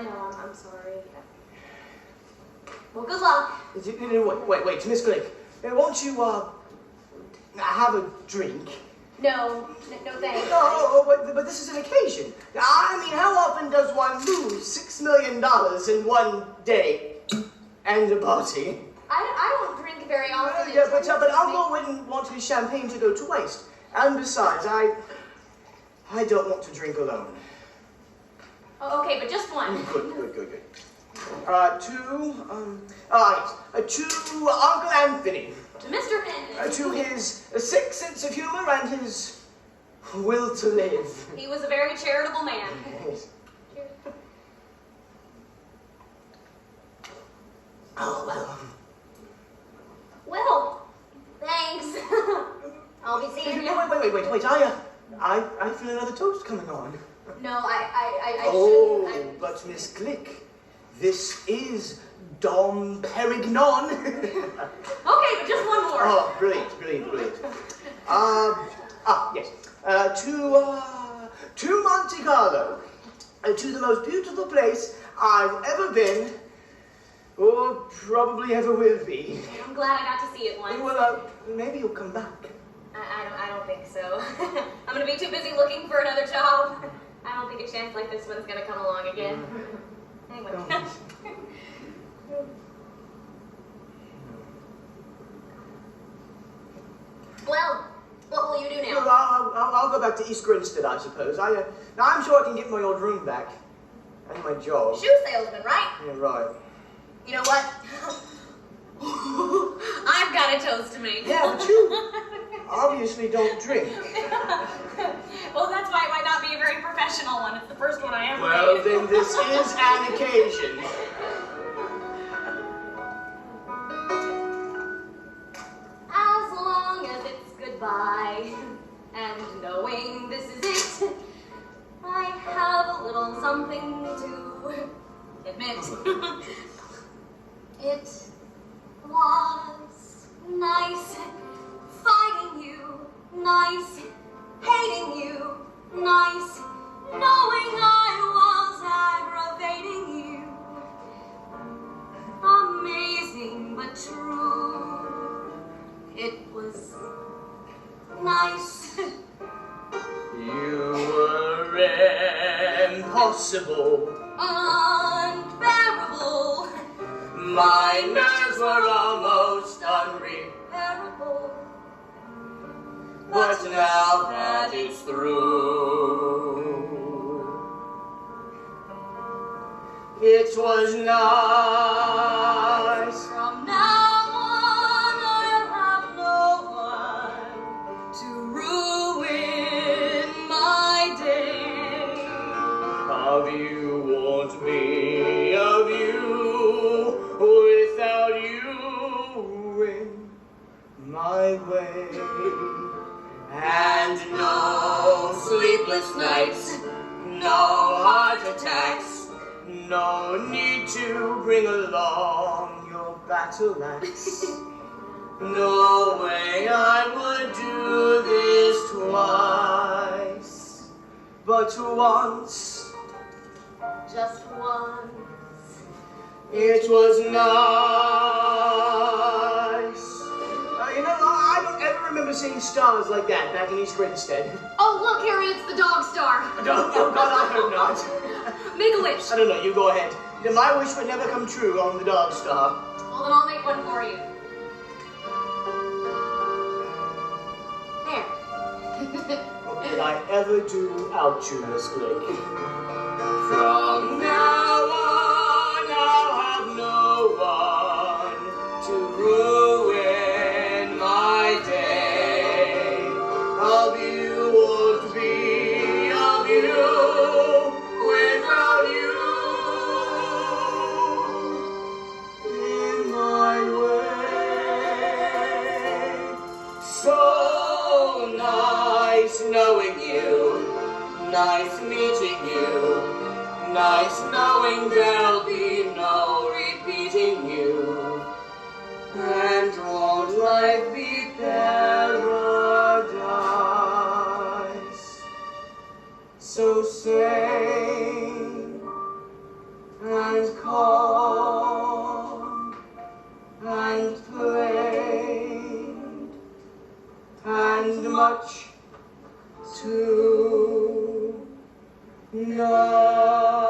I know, I'm sorry. Well, good luck. Wait, Miss Glick. Won't you, have a drink? No thanks. No, but this is an occasion. I mean, how often does one lose $6 million in one day and a party? I don't drink very often. Yeah, but Uncle wouldn't want his champagne to go to waste. And besides, I don't want to drink alone. Oh, okay, but just one. Good. To Uncle Anthony. To Mr. Tenn. To his sick sense of humor and his will to live. He was a very charitable man. Yes. Cheers. Oh, Well, thanks. I'll be seeing you. Wait. I feel another toast coming on. No, I shouldn't. But Miss Glick, this is Dom Perignon. Okay, but just one more. Oh, brilliant. Yes. To Monte Carlo. To the most beautiful place I've ever been, or probably ever will be. I'm glad I got to see it once. Well, maybe you'll come back. I don't think so. I'm gonna be too busy looking for another job. I don't think a chance like this one's gonna come along again. Anyway. Well, what will you do now? Well, I'll go back to East Grinstead, I suppose. I'm sure I can get my old room back. And my job. Shoe salesman, right? Yeah, right. You know what? I've got a toast to make. Yeah, but you obviously don't drink. Well, that's why it might not be a very professional one. It's the first one I ever made. Well, then this is an occasion. As long as it's goodbye, and knowing this is it, I have a little something to admit. It was nice fighting you, nice hating you, nice knowing I was aggravating you. Amazing but true. It was nice. You were impossible. Unbearable. My nerves were almost unrepairable. But now that it's through, it was nice. From now on, I'll have no one to ruin my day. Of you won't be of you without you in my way. And no sleepless nights, no heart attacks, no need to bring along your battle axe. No way I would do this twice, but once, Just once. it was nice. I don't ever remember seeing stars like that back in East Grinstead. Oh, look, Harry, it's the dog star. Oh, God, I hope not. Make a wish. I don't know, you go ahead. My wish would never come true on the dog star. Well, then I'll make one for you. There. What did I ever do without you, Miss Glick? From now on, I'll have no one to ruin my day. Of you won't be of you without you in my way. So nice knowing you, nice meeting you, nice knowing there'll be no repeating you. And won't life be paradise? So say and called and prayed and much to know.